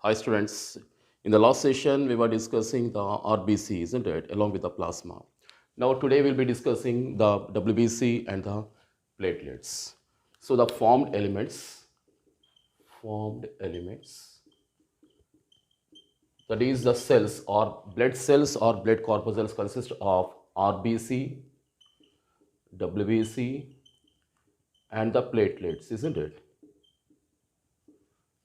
Hi students, in the last session we were discussing the RBC, isn't it, along with the plasma. Now today we'll be discussing the WBC and the platelets. So the formed elements, that is the cells or blood corpuscles consist of RBC, WBC and the platelets, isn't it?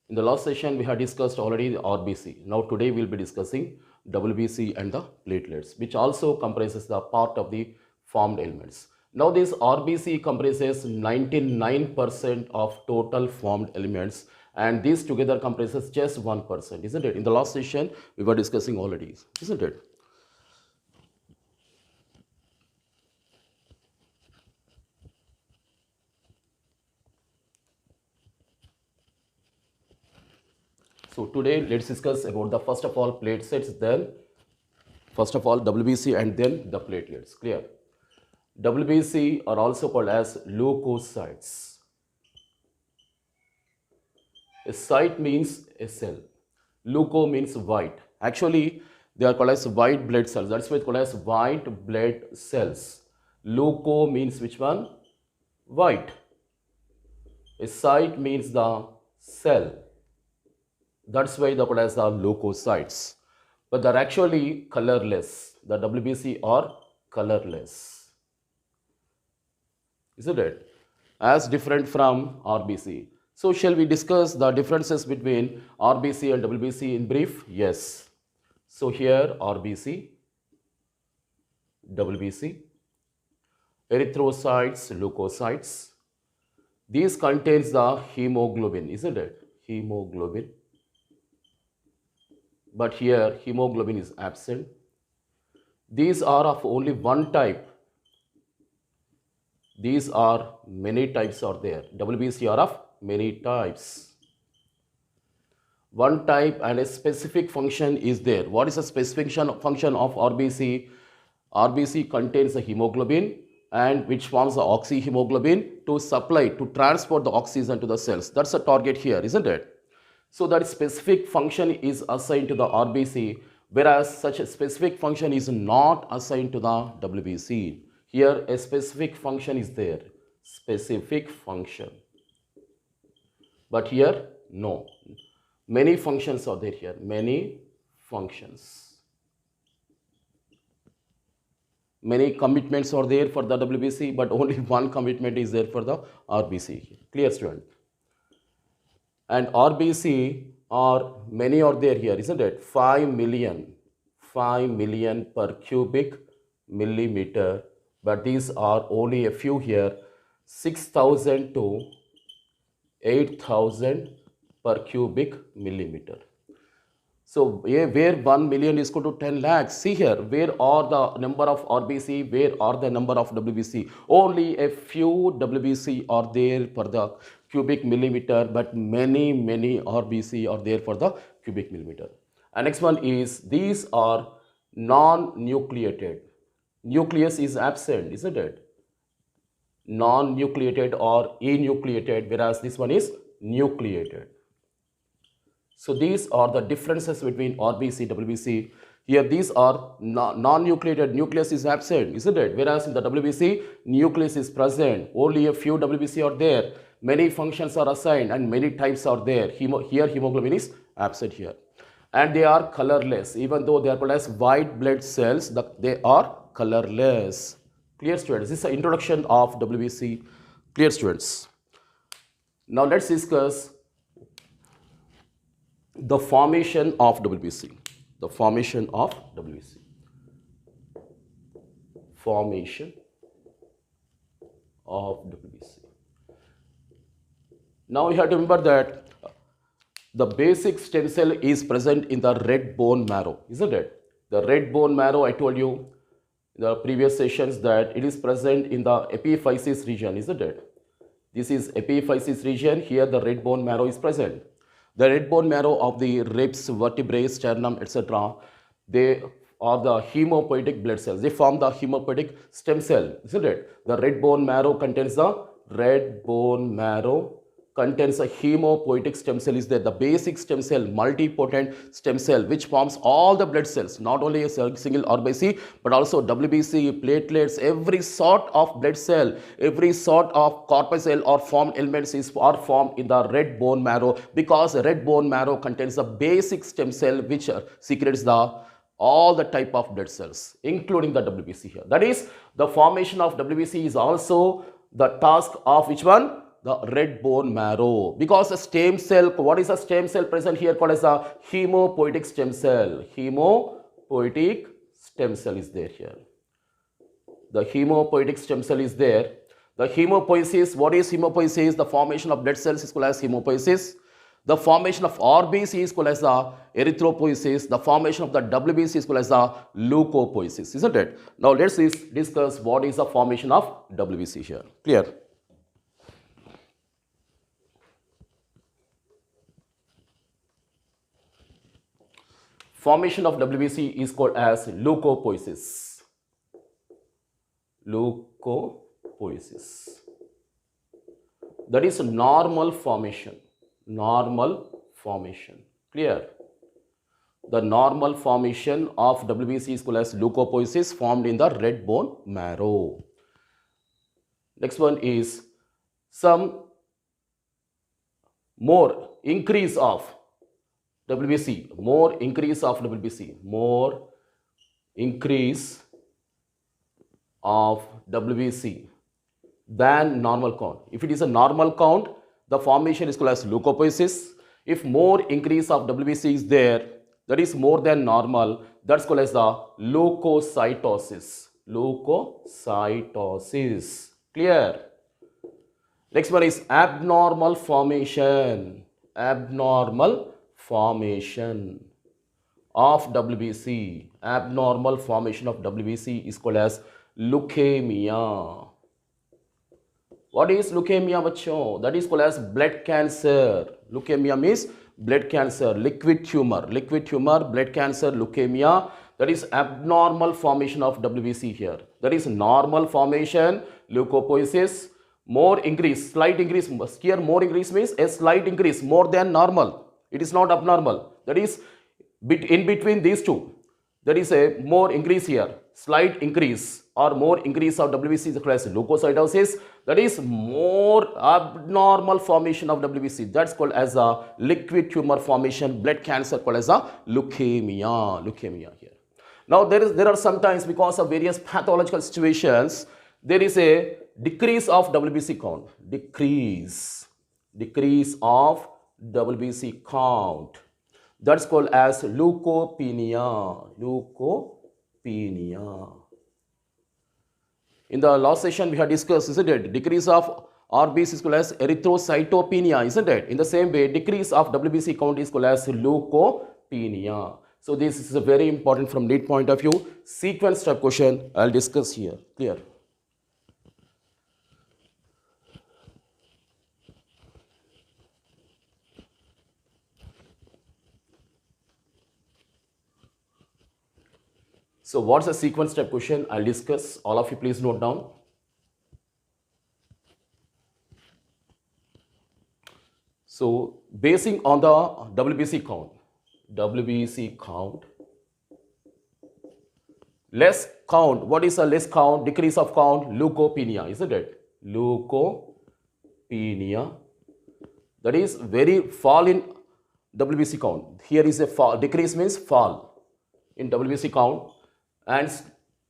In the last session, we had discussed already the RBC. Now today we'll be discussing WBC and the platelets, which also comprises the part of the formed elements. Now this RBC comprises 99% of total formed elements, and these together comprises just 1%, isn't it? In the last session, we were discussing already, isn't it? So today let's discuss about the first of all platelets, then first of all WBC and then the platelets. Clear? WBC are also called as leukocytes. A cyte means a cell. Leuco means white. Actually, they are called as white blood cells. That's why it's called as white blood cells. Leuco means which one? White. A cyte means the cell. That's why they're called as the leukocytes. But they're actually colorless. The WBC are colorless. Isn't it? As different from RBC. So shall we discuss the differences between RBC and WBC in brief? Yes. So here RBC, WBC, erythrocytes, leukocytes. These contains the hemoglobin, isn't it? Hemoglobin. But here hemoglobin is absent. These are of only one type. These are many types are there. WBC are of many types. One type and a specific function is there. What is the specific function of RBC? RBC contains the hemoglobin and which forms the oxyhemoglobin to supply, to transport the oxygen to the cells. That's the target here, isn't it? So that specific function is assigned to the RBC, whereas such a specific function is not assigned to the WBC. Here a specific function is there, specific function. But here, no. Many functions are there here, many functions. Many commitments are there for the WBC, but only one commitment is there for the RBC. Clear, student? And RBC are many are there here, isn't it? 5 million per cubic millimeter, but these are only a few here, 6,000 to 8,000 per cubic millimeter. So where 1 million is equal to 10 lakhs, see here, where are the number of RBC, where are the number of WBC? Only a few WBC are there for the cubic millimeter, but many RBC are there for the cubic millimeter. And next one is, these are non-nucleated. Nucleus is absent, isn't it? Non-nucleated or enucleated, whereas this one is nucleated. So these are the differences between RBC, WBC. Here these are non-nucleated, nucleus is absent, isn't it? Whereas in the WBC, nucleus is present. Only a few WBC are there. Many functions are assigned and many types are there. Here hemoglobin is absent here. And they are colorless. Even though they are called as white blood cells, they are colorless. Clear, students? This is the introduction of WBC. Clear, students? Now let's discuss the formation of WBC. The formation of WBC. Formation of WBC. Now you have to remember that the basic stem cell is present in the red bone marrow, isn't it? The red bone marrow, I told you in the previous sessions that it is present in the epiphysis region, isn't it? This is epiphysis region. Here the red bone marrow is present. The red bone marrow of the ribs, vertebrae, sternum, etc., they are the hemopoietic blood cells. They form the hemopoietic stem cell, isn't it? The red bone marrow contains the red bone marrow contains a hemopoietic stem cell is there. The basic stem cell, multipotent stem cell, which forms all the blood cells, not only a single RBC, but also WBC, platelets, every sort of blood cell, every sort of corpuscle or formed elements are formed in the red bone marrow, because red bone marrow contains the basic stem cell which secretes all the type of blood cells, including the WBC here. That is, the formation of WBC is also the task of which one? The red bone marrow, because the stem cell, what is a stem cell present here called as a hemopoietic stem cell. Hemopoietic stem cell is there here. The hemopoietic stem cell is there. The hemopoiesis, what is hemopoiesis? The formation of blood cells is called as hemopoiesis. The formation of RBC is called as the erythropoiesis. The formation of the WBC is called as the leukopoiesis, isn't it? Now let's discuss what is the formation of WBC here. Clear? Formation of WBC is called as leukopoiesis. Leukopoiesis. That is normal formation. Normal formation. Clear? The normal formation of WBC is called as leukopoiesis, formed in the red bone marrow. Next one is some more increase of WBC, more increase of WBC, more increase of WBC than normal count. If it is a normal count, the formation is called as leukopoiesis. If more increase of WBC is there, that is more than normal, that's called as the leukocytosis. Leukocytosis. Clear? Next one is abnormal formation. Abnormal formation of WBC. Abnormal formation of WBC is called as leukemia. What is leukemia, bachcho? That is called as blood cancer. Leukemia means blood cancer, liquid tumor, blood cancer, leukemia. That is abnormal formation of WBC here. That is normal formation, leukopoiesis, more increase, slight increase. Here more increase means a slight increase, more than normal. It is not abnormal. That is in between these two. There is a more increase here, slight increase or more increase of WBC is called as leukocytosis. That is more abnormal formation of WBC. That's called as a liquid tumor formation, blood cancer called as a leukemia. Leukemia here. Now there are sometimes, because of various pathological situations, there is a decrease of WBC count. Decrease of WBC count. That's called as leukopenia. Leukopenia. In the last session we had discussed, isn't it? Decrease of RBC is called as erythrocytopenia, isn't it? In the same way, decrease of WBC count is called as leukopenia. So this is a very important from NEET point of view. Sequence type question I'll discuss here. Clear? So what's the sequence type question? I'll discuss. All of you please note down. So basing on the WBC count, less count. What is a less count? Decrease of count, leukopenia, isn't it? Leukopenia. That is very fall in WBC count. Here is a fall. Decrease means fall in WBC count. And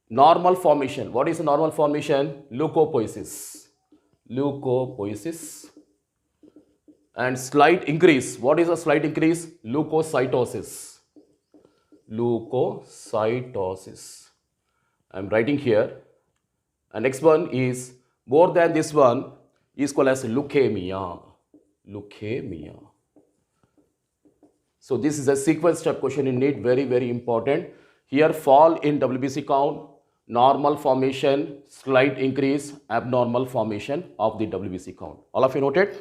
normal formation. What is a normal formation? Leukopoiesis. Leukopoiesis. And slight increase. What is a slight increase? Leukocytosis. Leukocytosis. I am writing here. And next one is more than this one is called as leukemia. Leukemia. So this is a sequence type question in NEET, very, very important. Here fall in WBC count, normal formation, slight increase, abnormal formation of the WBC count. All of you noted?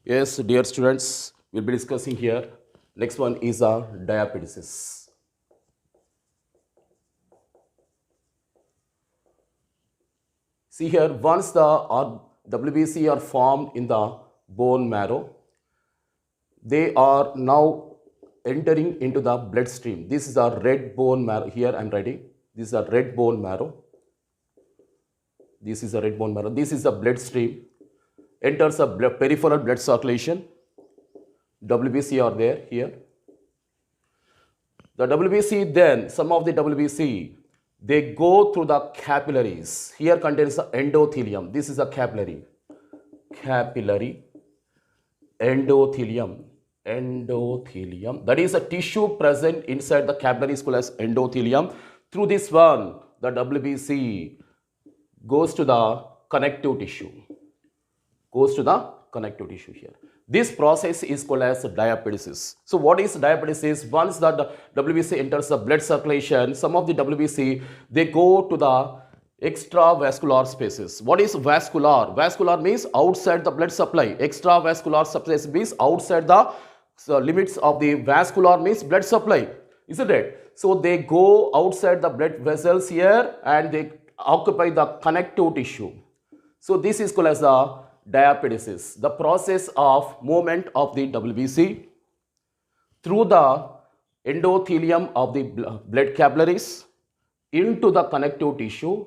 Yes, dear students, we'll be discussing here. Next one is diapedesis. See here, once the WBC are formed in the bone marrow, they are now entering into the bloodstream. This is a red bone marrow. Here I am writing. This is a red bone marrow. This is a red bone marrow. This is a bloodstream. Enters a peripheral blood circulation. WBC are there here. The WBC then, some of the WBC, they go through the capillaries. Here contains the endothelium. This is a capillary. Capillary. Endothelium. Endothelium. That is a tissue present inside the capillaries called as endothelium. Through this one, the WBC goes to the connective tissue. Goes to the connective tissue here. This process is called as diapedesis. So what is diapedesis? Once the WBC enters the blood circulation, some of the WBC, they go to the extravascular spaces. What is vascular? Vascular means outside the blood supply. Extravascular space means outside the limits of the vascular means blood supply. Isn't it? So they go outside the blood vessels here and they occupy the connective tissue. So this is called as the diapedesis, the process of movement of the WBC through the endothelium of the blood capillaries into the connective tissue,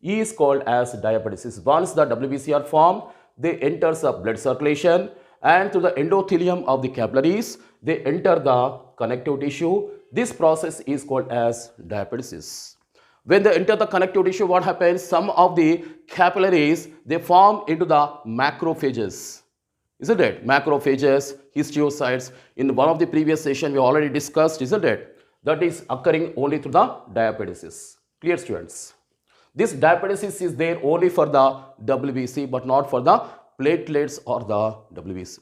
is called as diapedesis. Once the WBC are formed, they enter the blood circulation and through the endothelium of the capillaries, they enter the connective tissue. This process is called as diapedesis. When they enter the connective tissue, what happens? Some of the capillaries, they form into the macrophages. Isn't it? Macrophages, histiocytes. In one of the previous session, we already discussed, isn't it? That is occurring only through the diapedesis. Clear, students? This diapedesis is there only for the WBC, but not for the platelets or the WBC.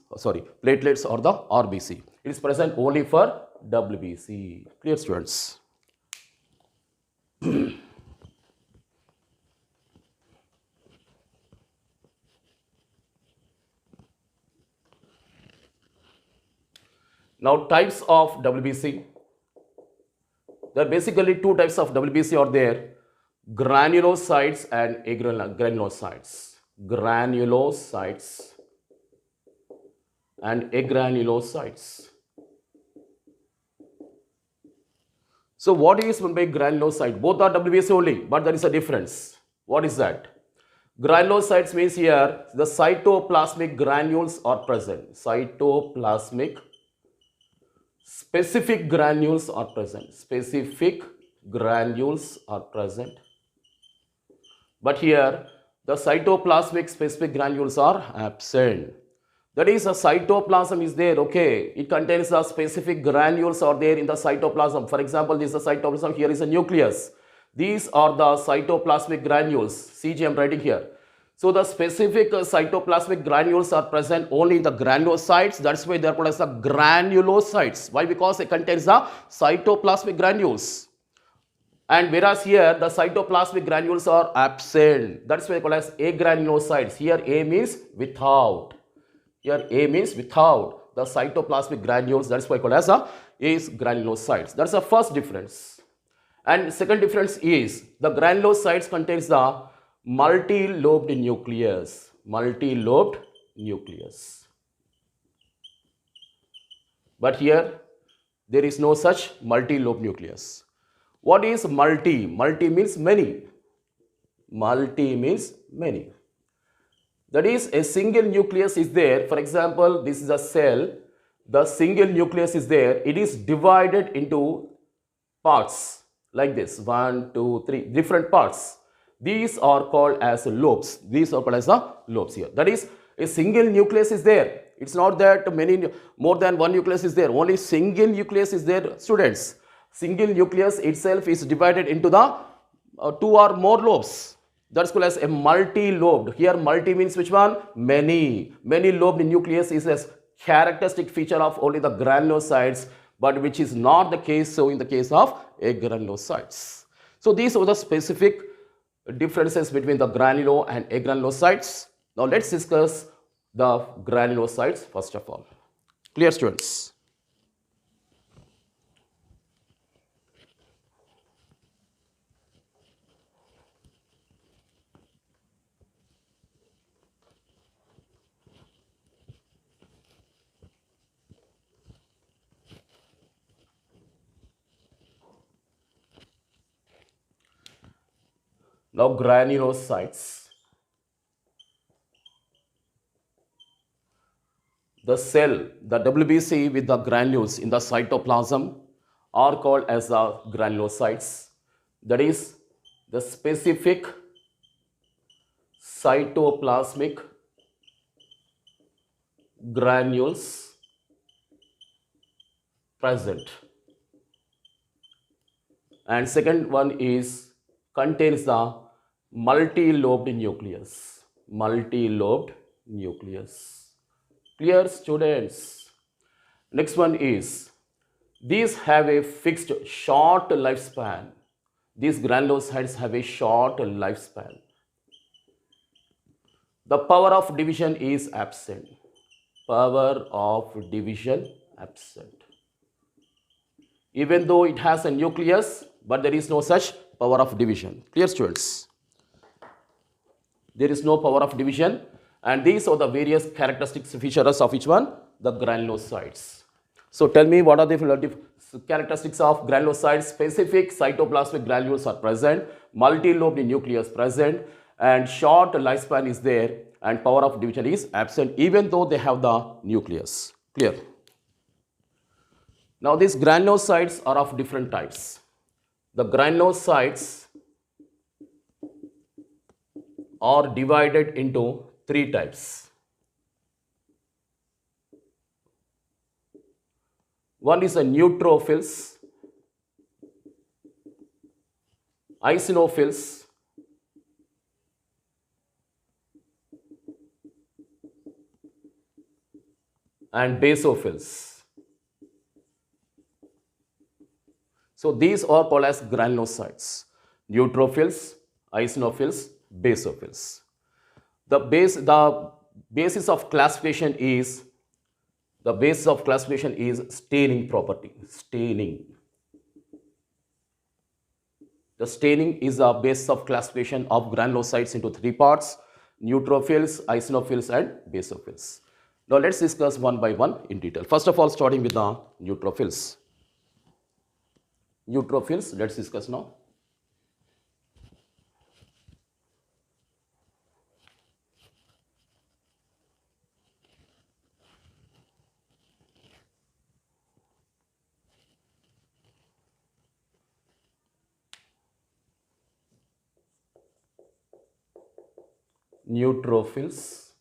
Platelets or the RBC. It is present only for WBC. Clear, students? Now, types of WBC. There are basically two types of WBC are there: granulocytes and agranulocytes. Granulocytes and agranulocytes. So what is meant by granulocyte? Both are WBC only, but there is a difference. What is that? Granulocytes means here the cytoplasmic granules are present. Cytoplasmic specific granules are present. Specific granules are present. But here the cytoplasmic specific granules are absent. That is, a cytoplasm is there, okay. It contains the specific granules are there in the cytoplasm. For example, this is the cytoplasm, here is a nucleus. These are the cytoplasmic granules. CG I am writing here. So the specific cytoplasmic granules are present only in the granulocytes. That's why they are called as the granulocytes. Why? Because it contains the cytoplasmic granules. And whereas here the cytoplasmic granules are absent. That's why they are called as agranulocytes. Here A means without. Here A means without the cytoplasmic granules. That's why called as is granulocytes. That's the first difference. And second difference is the granulocytes contains the multi-lobed nucleus. Multi-lobed nucleus. But here there is no such multi-lobed nucleus. What is multi? Multi means many. Multi means many. That is, a single nucleus is there. For example, this is a cell. The single nucleus is there. It is divided into parts like this. 1, 2, 3 different parts. These are called as lobes. These are called as the lobes here. That is, a single nucleus is there. It's not that more than one nucleus is there. Only single nucleus is there, students. Single nucleus itself is divided into the 2 or more lobes. That's called as a multi-lobed. Here multi means which one? Many. Many-lobed nucleus is a characteristic feature of only the granulocytes, but which is not the case so in the case of agranulocytes. So these are the specific differences between the granulo and agranulocytes. Now let's discuss the granulocytes first of all. Clear, students? Now granulocytes. The cell, the WBC with the granules in the cytoplasm are called as the granulocytes. That is the specific cytoplasmic granules present. And second one is contains the multi-lobed nucleus. Multi-lobed nucleus. Clear, students? Next one is these have a fixed short lifespan. These granulocytes have a short lifespan. The power of division is absent. Power of division absent. Even though it has a nucleus, but there is no such power of division. Clear, students? There is no power of division, and these are the various characteristics features of each one, the granulocytes. So tell me, what are the characteristics of granulocytes? Specific cytoplasmic granules are present, multi-lobed nucleus present, and short lifespan is there, and power of division is absent, even though they have the nucleus. Clear? Now these granulocytes are of different types. The granulocytes are divided into three types. One is a neutrophils, eosinophils, and basophils. So these are called as granulocytes: neutrophils, eosinophils, basophils. The basis of classification is staining property. Staining. The staining is the basis of classification of granulocytes into three parts: neutrophils, eosinophils, and basophils. Now let's discuss one by one in detail. First of all, starting with the neutrophils. Neutrophils, let's discuss now. Neutrophils.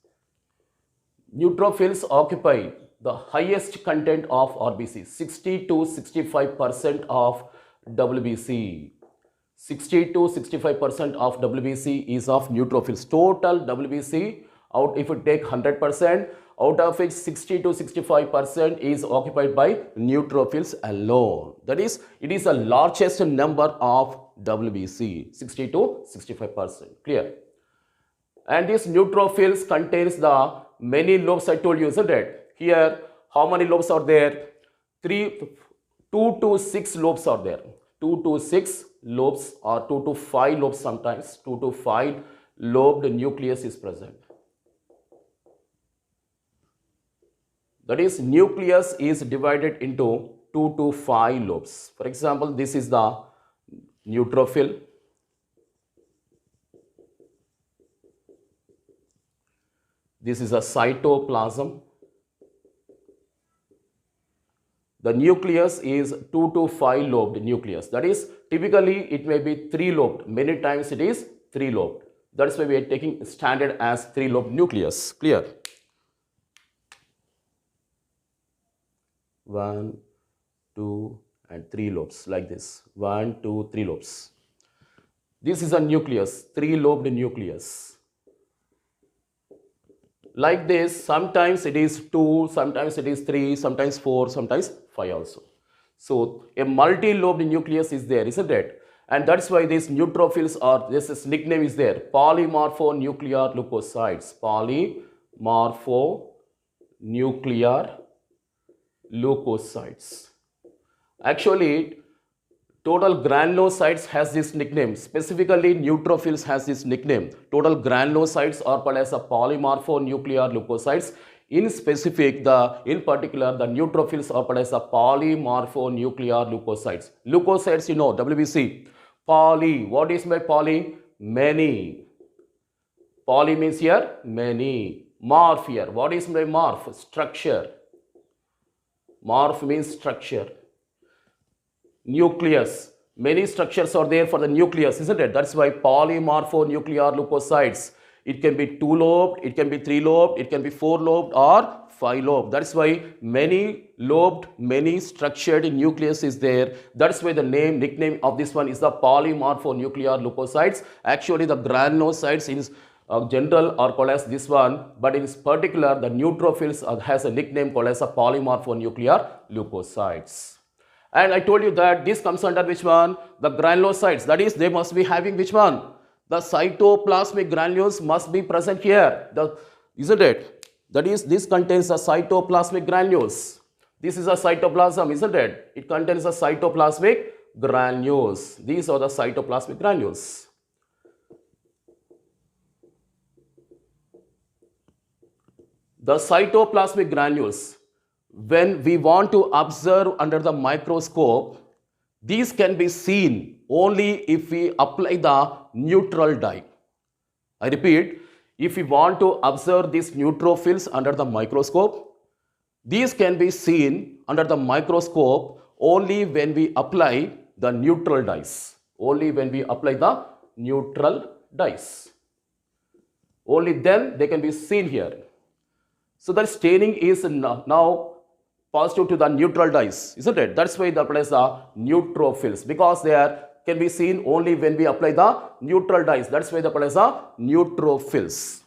Neutrophils occupy the highest content of RBC, 60 to 65% of WBC. 60 to 65% of WBC is of neutrophils. Total WBC, out if you take 100%, out of which 60 to 65% is occupied by neutrophils alone. That is, it is the largest number of WBC, 60 to 65%. Clear? And these neutrophils contains the many lobes I told you, isn't it? Here, how many lobes are there? 2 to 6 lobes are there. 2 to 6 lobes, or 2 to 5 lobes sometimes. 2 to 5 lobed nucleus is present. That is, nucleus is divided into 2 to 5 lobes. For example, this is the neutrophil. This is a cytoplasm. The nucleus is 2 to 5 lobed nucleus. That is, typically it may be 3 lobed. Many times it is 3 lobed. That's why we are taking standard as 3 lobed nucleus. Clear? 1, 2, and 3 lobes like this. 1, 2, 3 lobes. This is a nucleus, 3 lobed nucleus. Like this, sometimes it is 2, sometimes it is 3, sometimes 4, sometimes 5 also. So a multi-lobed nucleus is there, isn't it? And that's why these neutrophils are, this nickname is there, polymorphonuclear leukocytes. morphonuclear leukocytes. Actually, total granulocytes has this nickname. Specifically, neutrophils has this nickname. Total granulocytes are called as a polymorphonuclear leukocytes. In particular, the neutrophils are called as a polymorphonuclear leukocytes. Leukocytes, you know, WBC. Poly. What is my poly? Many. Poly means here many. Morph here. What is my morph? Structure. Morph means structure. Nucleus. Many structures are there for the nucleus, isn't it? That's why polymorphonuclear leukocytes. It can be 2-lobed, it can be 3-lobed, it can be 4-lobed or 5-lobed. That's why many lobed, many structured nucleus is there. That's why the nickname of this one is the polymorphonuclear leukocytes. Actually, the granulocytes in general are called as this one, but in particular, the neutrophils has a nickname called as a polymorphonuclear leukocytes. And I told you that this comes under which one? The granulocytes. That is, they must be having which one? The cytoplasmic granules must be present here. Isn't it? That is, this contains the cytoplasmic granules. This is a cytoplasm, isn't it? It contains the cytoplasmic granules. These are the cytoplasmic granules. The cytoplasmic granules, when we want to observe under the microscope, these can be seen only if we apply the neutral dye. I repeat, if we want to observe these neutrophils under the microscope, these can be seen under the microscope only when we apply the neutral dyes. Only when we apply the neutral dyes. Only then they can be seen here. So the staining is now positive to the neutral dyes, isn't it? That's why they place the neutrophils, because they can be seen only when we apply the neutral dyes. That's why they place the neutrophils.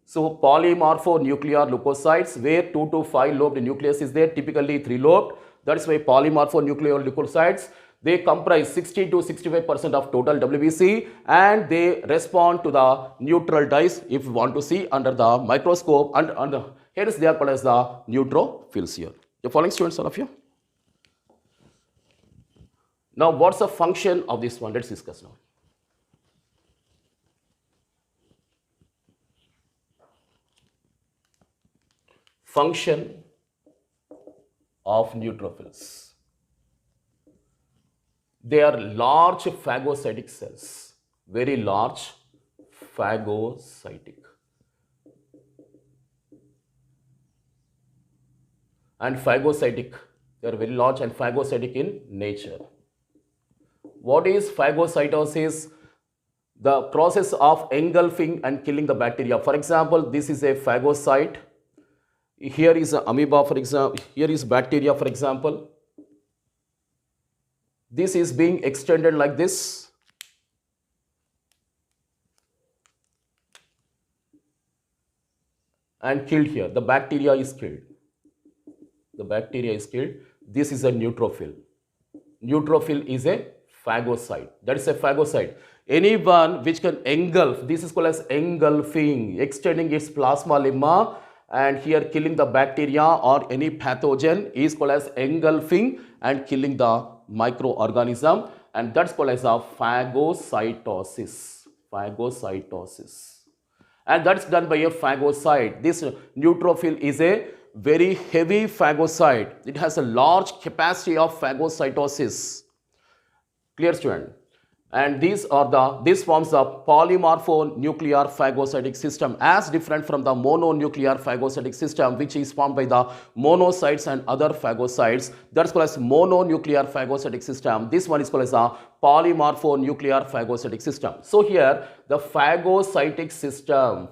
So polymorphonuclear leukocytes, where 2 to 5 lobed nucleus is there, typically 3-lobed. That's why polymorphonuclear leukocytes, they comprise 60 to 65% of total WBC, and they respond to the neutral dyes if you want to see under the microscope, and hence they are called as the neutrophils here. You're following, students, all of you? Now, what's the function of this one? Let's discuss now. Function of neutrophils. They are large phagocytic cells, very large phagocytic. And phagocytic, they are very large and phagocytic in nature. What is phagocytosis? The process of engulfing and killing the bacteria. For example, this is a phagocyte. Here is an amoeba, for example. Here is bacteria, for example. This is being extended like this. And killed here. The bacteria is killed. The bacteria is killed. This is a neutrophil. Neutrophil is a phagocyte. That is a phagocyte. Anyone which can engulf, this is called as engulfing, extending its plasma lemma and here killing the bacteria or any pathogen is called as engulfing and killing the microorganism, and that's called as a phagocytosis. Phagocytosis. And that's done by a phagocyte. This neutrophil is a very heavy phagocyte. It has a large capacity of phagocytosis. Clear, student? And this forms the polymorphonuclear phagocytic system, as different from the mononuclear phagocytic system, which is formed by the monocytes and other phagocytes. That's called as mononuclear phagocytic system. This one is called as a polymorphonuclear phagocytic system. So here the phagocytic system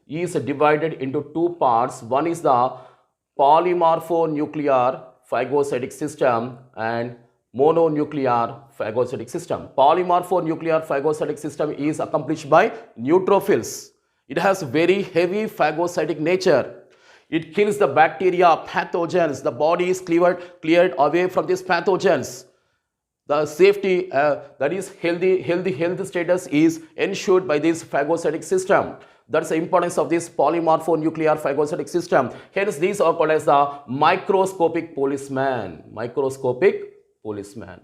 is divided into two parts. One is the polymorphonuclear phagocytic system and mononuclear phagocytic system. Polymorphonuclear phagocytic system is accomplished by neutrophils. It has very heavy phagocytic nature. It kills the bacteria, pathogens. The body is cleared away from these pathogens. The safety, that is healthy health status is ensured by this phagocytic system. That's the importance of this polymorphonuclear phagocytic system. Hence, these are called as the microscopic policeman. Microscopic policeman.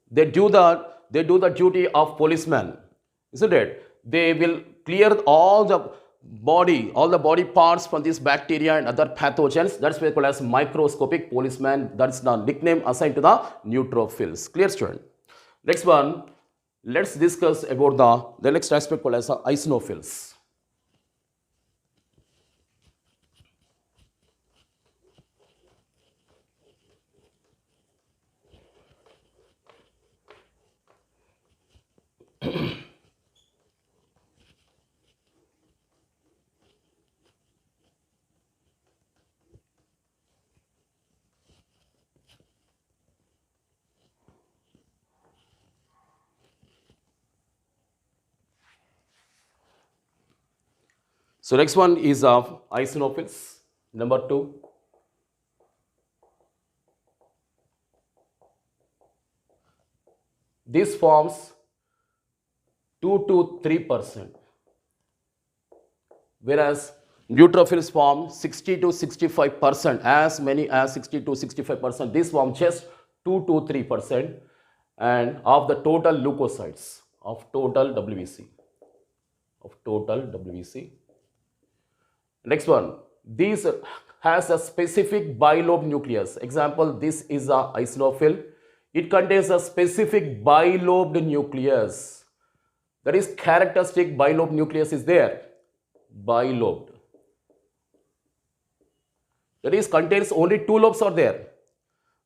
They do the duty of policeman, isn't it? They will clear all the body parts from this bacteria and other pathogens. That's why called as microscopic policeman. That's the nickname assigned to the neutrophils. Clear, student? Next one, let's discuss about the next aspect called as the eosinophils. So next one is of eosinophils. Number 2. This forms 2 to 3%, whereas neutrophils form 60 to 65%, as many as 60 to 65%. This form just 2 to 3%, and of the total leukocytes of total WBC. Next one, this has a specific bilobe nucleus. Example, this is a eosinophil. It contains a specific bilobed nucleus. That is characteristic bilobe nucleus is there. Bilobed. That is contains only 2 lobes are there.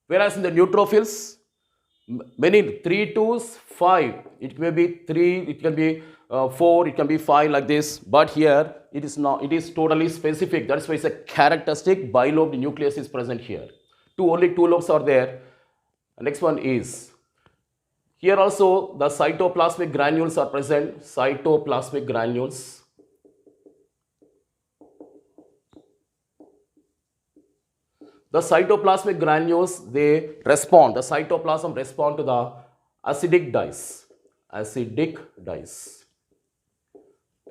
Whereas in the neutrophils, many 3 to 5. It may be 3, it can be 4, it can be 5 like this. But here it is not. It is totally specific. That's why it's a characteristic bilobed nucleus is present here. Only 2 lobes are there. Next one is, here also the cytoplasmic granules are present. Cytoplasmic granules. The cytoplasmic granules, they respond. The cytoplasm respond to the acidic dyes.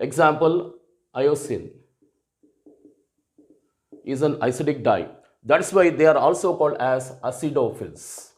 Example, iosine is an acidic dye. That's why they are also called as acidophils.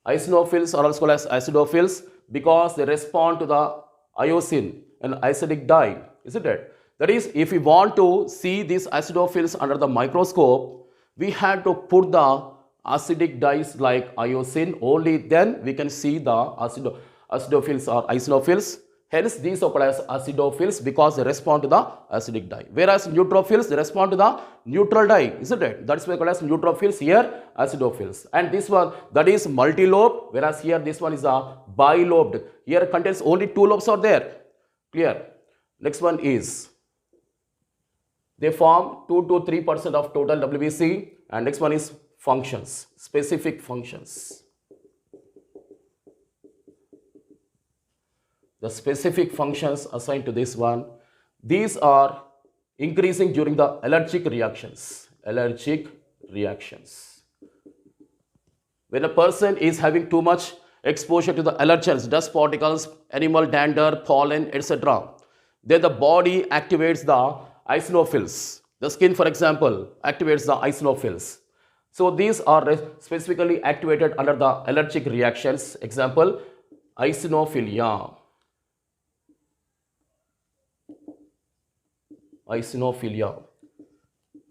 Eosinophils are also called as acidophils because they respond to the iosine, an acidic dye, isn't it? That is, if we want to see these acidophils under the microscope, we have to put the acidic dyes like iosine. Only then we can see the acidophils or eosinophils. Hence, these are called as acidophils because they respond to the acidic dye. Whereas neutrophils, they respond to the neutral dye, isn't it? That's why called as neutrophils, here acidophils. And this one, that is multilobe, whereas here this one is a bilobed. Here contains only 2 lobes are there. Clear? Next one is, they form 2 to 3% of total WBC. And next one is functions, specific functions. The specific functions assigned to this one, these are increasing during the allergic reactions. When a person is having too much exposure to the allergens, dust particles, animal dander, pollen, etc., then the body activates the eosinophils. The skin, for example, activates the eosinophils. So these are specifically activated under the allergic reactions. Example, eosinophilia.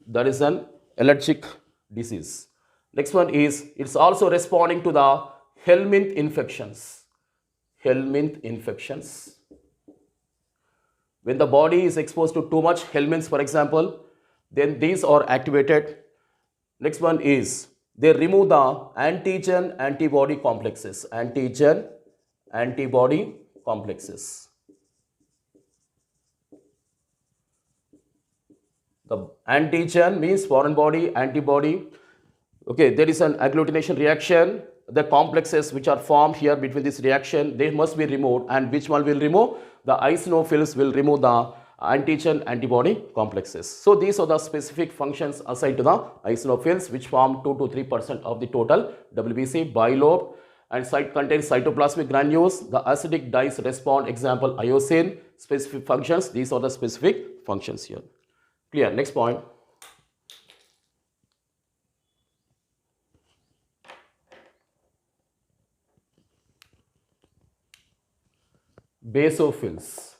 That is an allergic disease. Next one is, it's also responding to the Helminth infections. When the body is exposed to too much helminths, for example, then these are activated. Next one is, they remove the antigen-antibody complexes. The antigen means foreign body, antibody. Okay, there is an agglutination reaction. The complexes which are formed here between this reaction, they must be removed. And which one will remove? The eosinophils will remove the antigen antibody complexes. So these are the specific functions assigned to the eosinophils, which form 2 to 3% of the total WBC. Bilobed and site contains cytoplasmic granules. The acidic dyes respond, example iosine. Specific functions, these are the specific functions here. Clear? Next point. Basophils.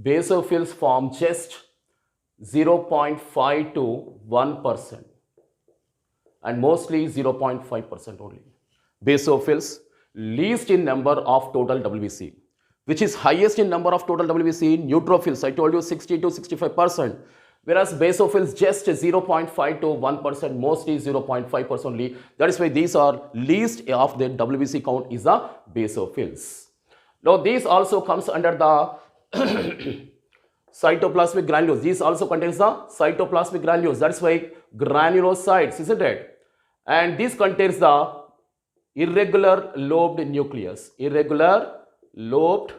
Basophils form just 0.5 to 1% and mostly 0.5% only. Basophils, least in number of total WBC. Which is highest in number of total WBC? Neutrophils, I told you 60 to 65%. Whereas basophils just 0.5 to 1%, mostly 0.5% only. That is why these are least of the WBC count is the basophils. Now these also comes under the cytoplasmic granules. These also contains the cytoplasmic granules. That's why granulocytes, isn't it? And this contains the irregular lobed nucleus. Irregular lobed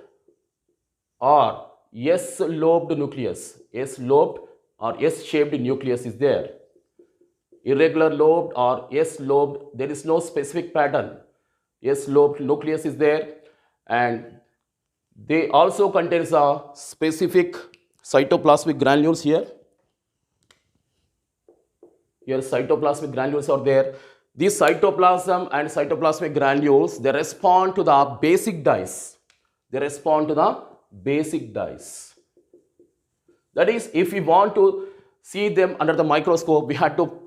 or S-lobed nucleus. S-lobed or S-shaped nucleus is there. Irregular lobed or S-lobed, there is no specific pattern. S-lobed nucleus is there, and they also contains a specific cytoplasmic granules here. Here cytoplasmic granules are there. These cytoplasm and cytoplasmic granules, they respond to the basic dyes. They respond to the basic dyes. That is, if we want to see them under the microscope, we had to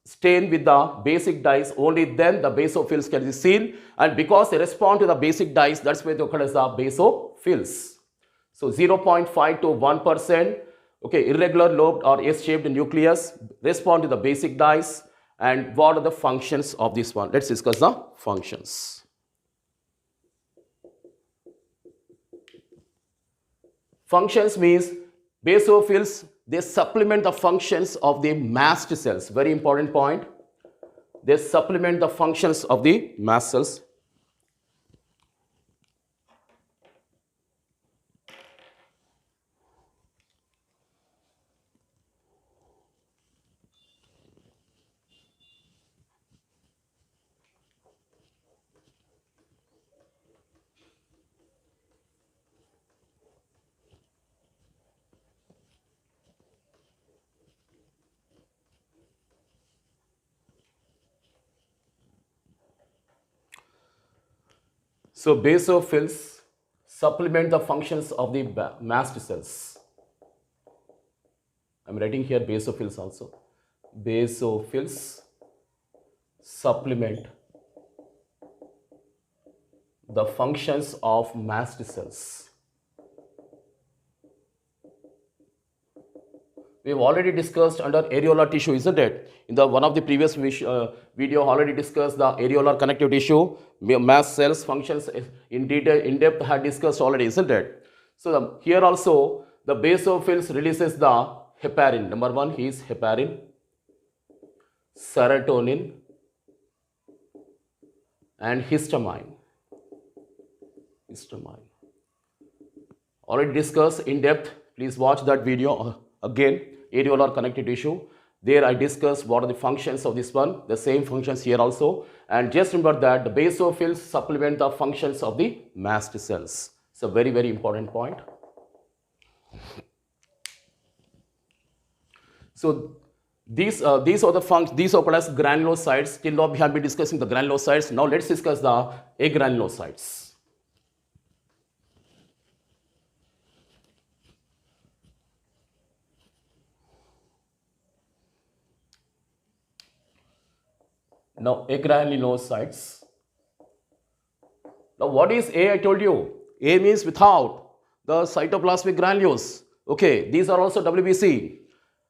stain with the basic dyes. Only then the basophils can be seen. And because they respond to the basic dyes, that's why they are called as the basophils. So 0.5 to 1%, okay, irregular lobed or S-shaped nucleus, respond to the basic dyes. And what are the functions of this one? Let's discuss the functions. Functions means basophils, they supplement the functions of the mast cells. Very important point. They supplement the functions of the mast cells. So basophils supplement the functions of the mast cells. I'm writing here basophils also. Basophils supplement the functions of mast cells. We have already discussed under areolar tissue, isn't it? In the one of the previous video, already discussed the areolar connective tissue, mast cells functions in detail, in depth had discussed already, isn't it? So here also the basophils releases the heparin. Number one is heparin, serotonin, and histamine. Histamine. Already discussed in depth. Please watch that video again. Areolar connective tissue. There I discussed what are the functions of this one. The same functions here also. And just remember that the basophils supplement the functions of the mast cells. It's a very, very important point. So these are the functions. These are called as granulocytes. Till now we have been discussing the granulocytes. Now let's discuss the agranulocytes. Now agranulocytes. Now what is A? I told you. A means without the cytoplasmic granules. Okay, these are also WBC.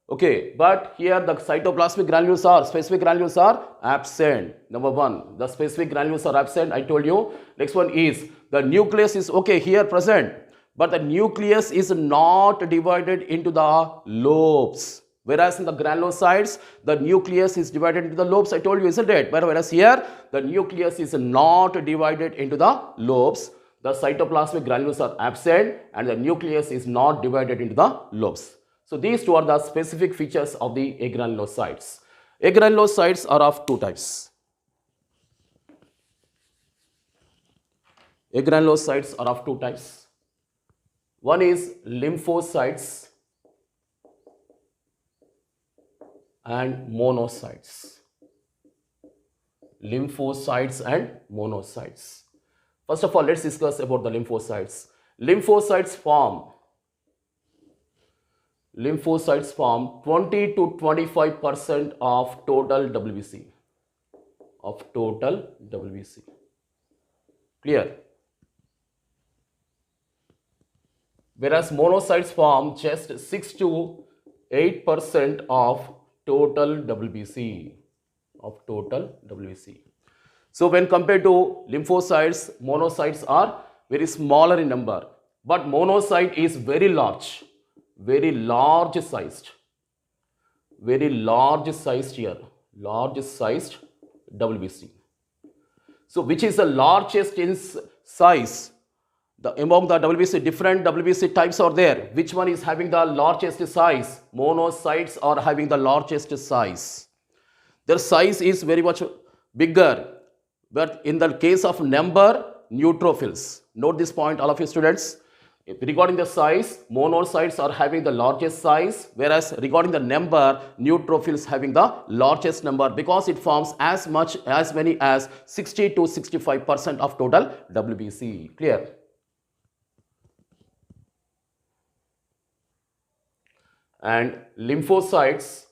Okay, but here the cytoplasmic granules are, specific granules are absent. Number one, the specific granules are absent. I told you. Next one is the nucleus is okay here present, but the nucleus is not divided into the lobes. Whereas in the granulocytes, the nucleus is divided into the lobes, I told you, isn't it? But whereas here, the nucleus is not divided into the lobes. The cytoplasmic granules are absent and the nucleus is not divided into the lobes. So these two are the specific features of the agranulocytes. Agranulocytes are of two types. Agranulocytes are of two types. One is lymphocytes and monocytes. Lymphocytes and monocytes. First of all, let's discuss about the lymphocytes. Lymphocytes form 20 to 25% of total WBC. Clear? Whereas monocytes form just 6 to 8% of total WBC. So when compared to lymphocytes, monocytes are very smaller in number. But monocyte is very large sized here, large sized WBC. So which is the largest in size? Among the WBC, different WBC types are there. Which one is having the largest size? Monocytes are having the largest size. Their size is very much bigger. But in the case of number, neutrophils. Note this point, all of you students. Regarding the size, monocytes are having the largest size, whereas regarding the number, neutrophils having the largest number because it forms as many as 60 to 65% of total WBC. Clear? And lymphocytes,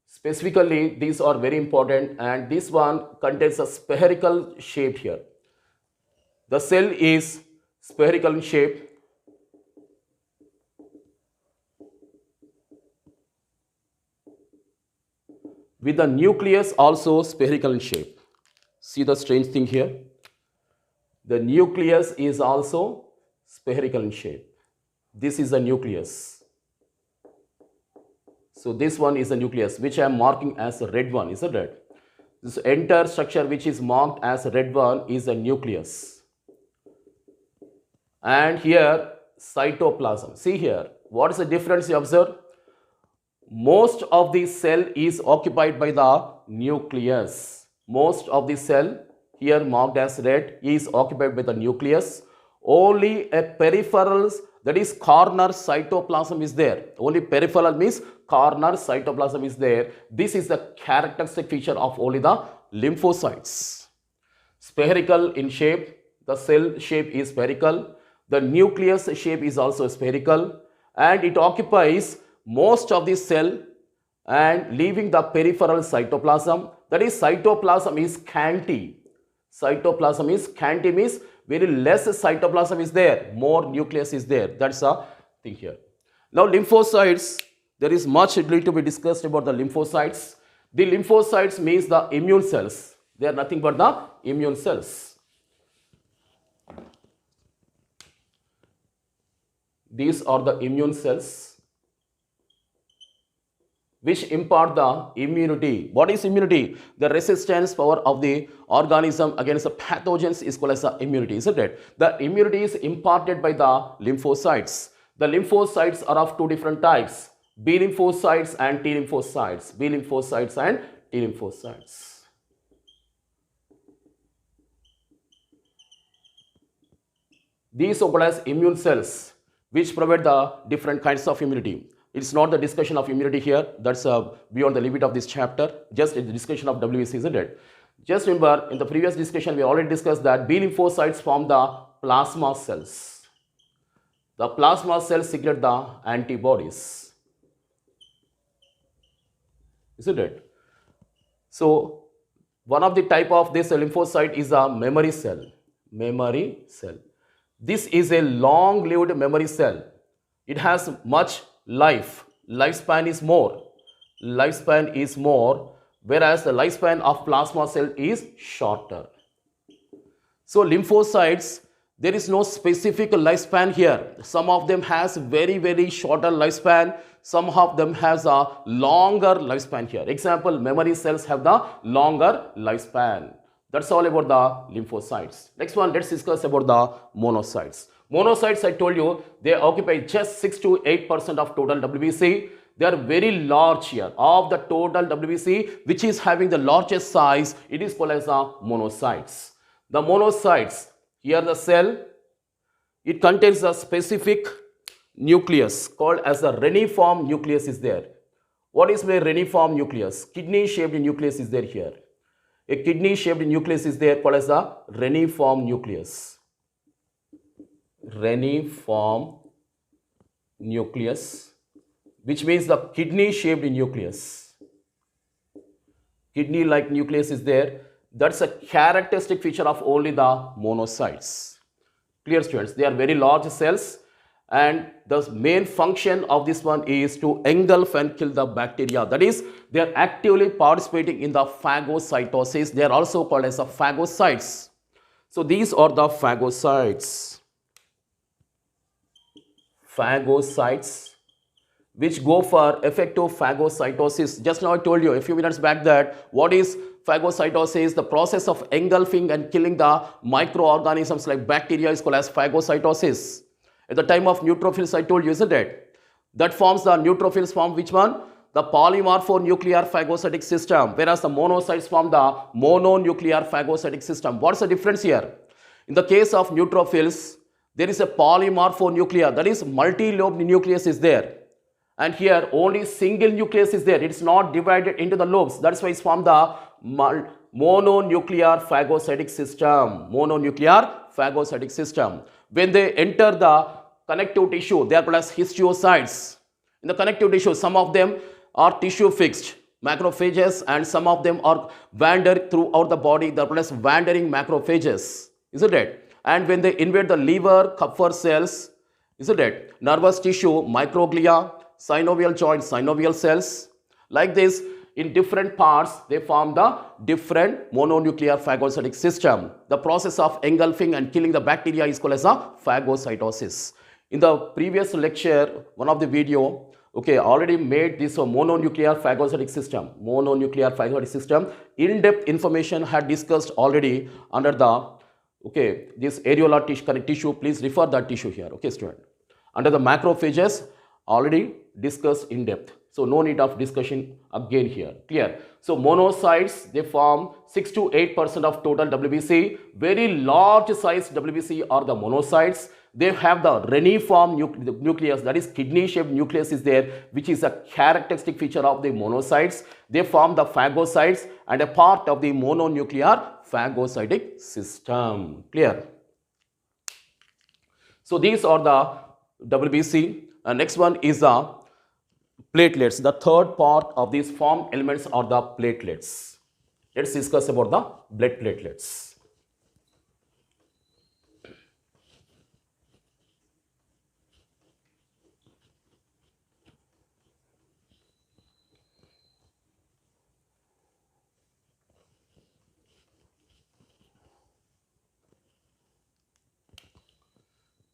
specifically, these are very important, and this one contains a spherical shape here. The cell is spherical in shape. With the nucleus also spherical in shape. See the strange thing here? The nucleus is also spherical in shape. This is the nucleus. So this one is the nucleus, which I am marking as a red one, isn't it? This entire structure which is marked as a red one is a nucleus. And here, cytoplasm. See here, what is the difference you observe? Most of the cell is occupied by the nucleus. Most of the cell, here marked as red, is occupied by the nucleus. Only a peripheral, that is corner cytoplasm is there. Only peripheral means corner cytoplasm is there. This is the characteristic feature of only the lymphocytes. Spherical in shape, the cell shape is spherical. The nucleus shape is also spherical, and it occupies most of the cell and leaving the peripheral cytoplasm. That is, cytoplasm is scanty. Cytoplasm is scanty means very less cytoplasm is there, more nucleus is there. That's the thing here. Now lymphocytes, there is much need to be discussed about the lymphocytes. The lymphocytes means the immune cells. They are nothing but the immune cells. These are the immune cells which impart the immunity. What is immunity? The resistance power of the organism against the pathogens is called as the immunity, isn't it? The immunity is imparted by the lymphocytes. The lymphocytes are of two different types, B lymphocytes and T lymphocytes. B lymphocytes and T lymphocytes. These are called as immune cells which provide the different kinds of immunity. It's not the discussion of immunity here. That's beyond the limit of this chapter. Just the discussion of WBC, isn't it? Just remember, in the previous discussion, we already discussed that B lymphocytes form the plasma cells. The plasma cells secrete the antibodies, isn't it? So, one of the type of this lymphocyte is a memory cell. Memory cell. This is a long-lived memory cell. It has much life. Lifespan is more. Lifespan is more, whereas the lifespan of plasma cell is shorter. So lymphocytes, There is no specific lifespan here. Some of them has very shorter lifespan. Some of them has a longer lifespan here. Example, memory cells have the longer lifespan. That's all about the lymphocytes. Next one, let's discuss about the monocytes. Monocytes, I told you, they occupy just 6 to 8% of total WBC. They are very large here. Of the total WBC, which is having the largest size, it is called as the monocytes. The monocytes, here the cell, it contains a specific nucleus called as the reniform nucleus is there. What is the reniform nucleus? Kidney shaped nucleus is there here. A kidney shaped nucleus is there called as the reniform nucleus. Reniform nucleus, which means the kidney shaped nucleus. Kidney like nucleus is there. That's a characteristic feature of only the monocytes. Clear, students? They are very large cells, and the main function of this one is to engulf and kill the bacteria. That is, they are actively participating in the phagocytosis. They are also called as the phagocytes. So these are the phagocytes. Phagocytes, which go for effective phagocytosis. Just now I told you a few minutes back that what is phagocytosis? The process of engulfing and killing the microorganisms like bacteria is called as phagocytosis. At the time of neutrophils, I told you, isn't it? That forms the neutrophils form which one? The polymorphonuclear phagocytic system, whereas the monocytes form the mononuclear phagocytic system. What's the difference here? In the case of neutrophils, there is a polymorphonuclear, that is multi-lobed nucleus is there. And here only single nucleus is there. It's not divided into the lobes. That's why it's formed the mononuclear phagocytic system. Mononuclear phagocytic system. When they enter the connective tissue, they are called as histiocytes. In the connective tissue, some of them are tissue fixed, macrophages, and some of them are wander throughout the body. They are called as wandering macrophages, isn't it? And when they invade the liver, Kupffer cells, isn't it? Nervous tissue, microglia, synovial joint, synovial cells. Like this, in different parts, they form the different mononuclear phagocytic system. The process of engulfing and killing the bacteria is called as a phagocytosis. In the previous lecture, one of the video, okay, already made this mononuclear phagocytic system. Mononuclear phagocytic system. In-depth information had discussed already under the, okay, this areolar tissue. Please refer that tissue here, okay, student. Under the macrophages, already discussed in depth. So no need of discussion again here. Clear? So monocytes, they form 6 to 8% of total WBC. Very large size WBC are the monocytes. They have the reniform nucleus, that is kidney shaped nucleus is there, which is a characteristic feature of the monocytes. They form the phagocytes and a part of the mononuclear phagocytic system. Clear? So these are the WBC. Next one is the platelets. The third part of these formed elements are the platelets. Let's discuss about the blood platelets.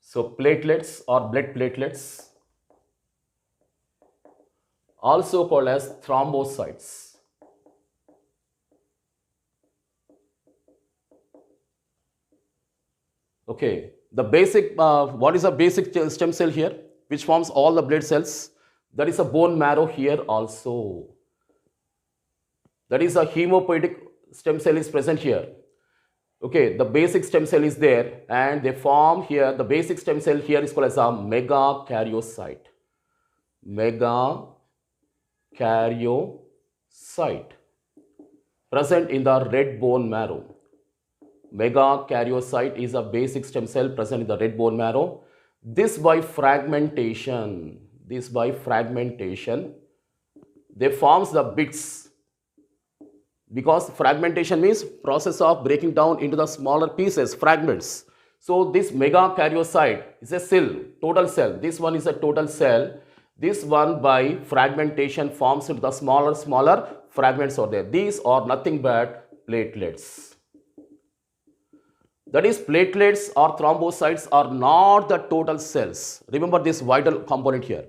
So platelets or blood platelets, also called as thrombocytes. Okay, the basic, what is a basic stem cell here, which forms all the blood cells? There is a bone marrow here also. That is a hemopoietic stem cell is present here. Okay, the basic stem cell is there and they form here, the basic stem cell here is called as a megakaryocyte. Megakaryocyte present in the red bone marrow. Megakaryocyte is a basic stem cell present in the red bone marrow. This by fragmentation, they forms the bits. Because fragmentation means process of breaking down into the smaller pieces, fragments. So this megakaryocyte is a cell, total cell. This one is a total cell. This one by fragmentation forms into the smaller fragments are there. These are nothing but platelets. That is, platelets or thrombocytes are not the total cells. Remember this vital component here.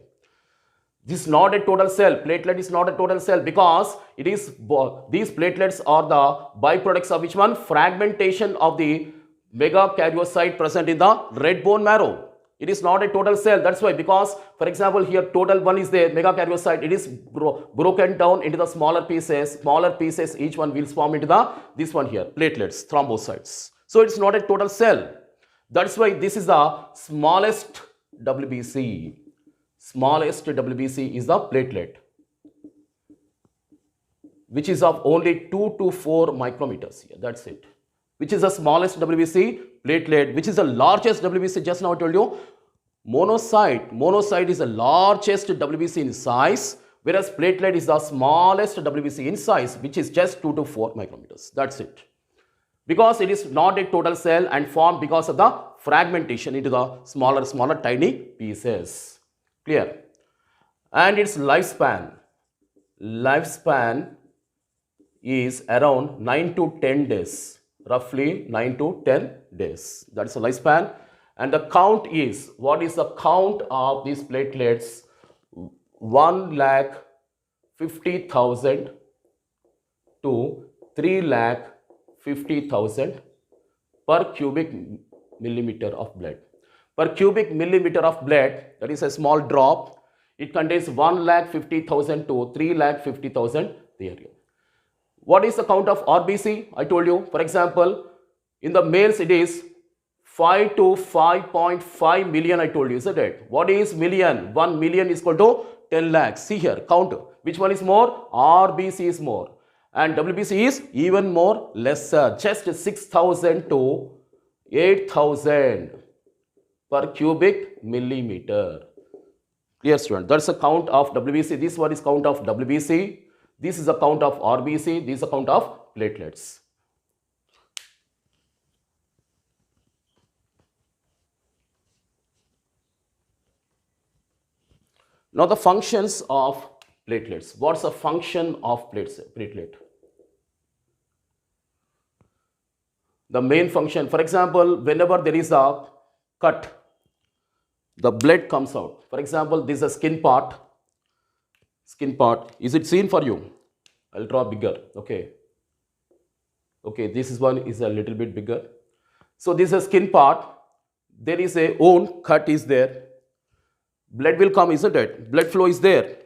This is not a total cell. Platelet is not a total cell because it is these platelets are the byproducts of which one? Fragmentation of the megakaryocyte present in the red bone marrow. It is not a total cell. That's why, because for example here total one is there, megakaryocyte. It is broken down into the smaller pieces. Smaller pieces, each one will form into the this one here, platelets, thrombocytes. So it's not a total cell. That's why this is the smallest WBC. Smallest WBC is the platelet, which is of only 2 to 4 micrometers here. That's it. Which is the smallest WBC? Platelet. Which is the largest WBC? Just now I told you. Monocyte. Monocyte is the largest WBC in size, whereas platelet is the smallest WBC in size, which is just 2 to 4 micrometers. That's it. Because it is not a total cell and formed because of the fragmentation into the smaller tiny pieces. Clear? And its lifespan is around 9 to 10 days, roughly 9 to 10 days. That is the lifespan. And the count is, what is the count of these platelets? 1,50,000 to 3,50,000 per cubic millimeter of blood. Per cubic millimeter of blood, that is a small drop, it contains 1,50,000 to 3,50,000 there. What is the count of RBC? I told you, for example, in the males it is 5 to 5.5 million, I told you, isn't it? What is million? 1 million is equal to 10 lakhs. See here, count. Which one is more? RBC is more. And WBC is even more lesser, just 6,000 to 8,000 per cubic millimeter. Clear, student? That's the count of WBC. This one is count of WBC. This is a count of RBC. This is a count of platelets. Now the functions of platelets. What's the function of platelet? The main function, for example, whenever there is a cut, the blood comes out. For example, this is a skin part. Skin part. Is it seen for you? I'll draw bigger. Okay. Okay, this is one is a little bit bigger. So this is a skin part. There is a wound, cut is there. Blood will come, isn't it? Blood flow is there.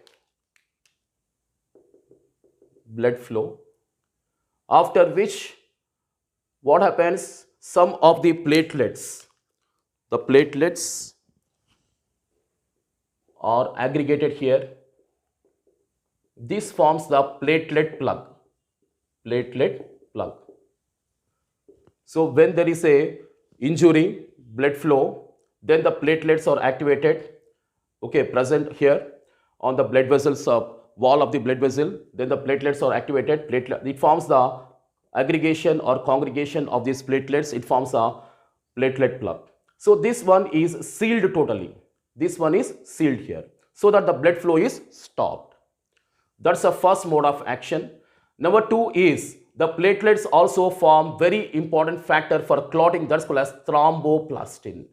Blood flow. After which, what happens? Some of the platelets are aggregated here. This forms the platelet plug. Platelet plug. So when there is a injury, blood flow, then the platelets are activated. Okay, present here on the blood vessels wall of the blood vessel. Then the platelets are activated. It forms the aggregation or congregation of these platelets. It forms a platelet plug. So this one is sealed totally. This one is sealed here, so that the blood flow is stopped. That's the first mode of action. Number two is the platelets also form very important factor for clotting. That's called as thromboplastin.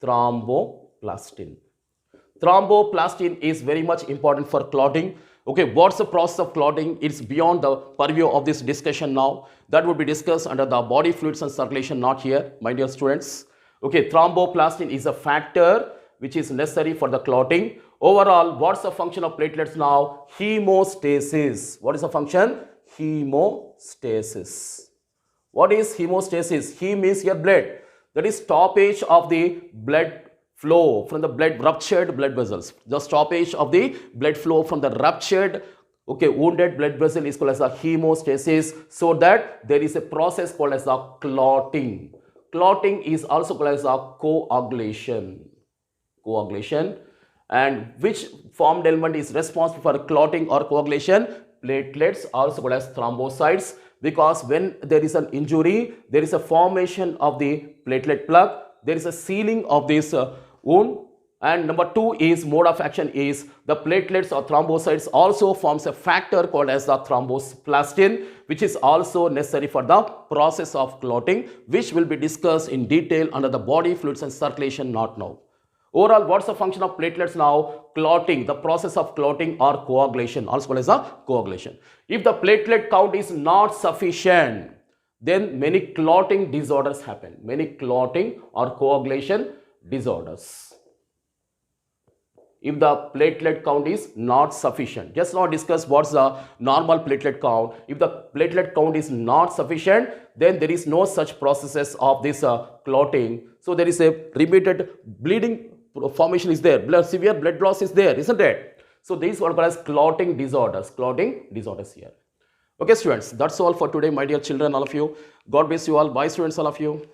Thromboplastin. Thromboplastin is very much important for clotting. Okay, what's the process of clotting? It's beyond the purview of this discussion now. That would be discussed under the body fluids and circulation, not here, my dear students. Okay, thromboplastin is a factor which is necessary for the clotting. Overall, what's the function of platelets now? Hemostasis. What is the function? Hemostasis. What is hemostasis? He means your blood. That is stoppage of the blood flow from the ruptured blood vessels. The stoppage of the blood flow from the ruptured, wounded blood vessel is called as a hemostasis, so that there is a process called as a clotting. Clotting is also called as a coagulation. And which formed element is responsible for clotting or coagulation? Platelets, also called as thrombocytes, because when there is an injury, there is a formation of the platelet plug, there is a sealing of this wound, And number 2 is mode of action is the platelets or thrombocytes also forms a factor called as the thromboplastin, which is also necessary for the process of clotting, which will be discussed in detail under the body fluids and circulation, not now. Overall, what's the function of platelets now? Clotting, the process of clotting or coagulation, also called as a coagulation. If the platelet count is not sufficient, then many clotting disorders happen. Many clotting or coagulation disorders. If the platelet count is not sufficient, just now discuss what's the normal platelet count. If the platelet count is not sufficient, then there is no such processes of this clotting. So there is a repeated bleeding formation is there, severe blood loss is there, isn't it? So these are called as clotting disorders here. Okay students, that's all for today, my dear children, all of you. God bless you all. Bye students, all of you.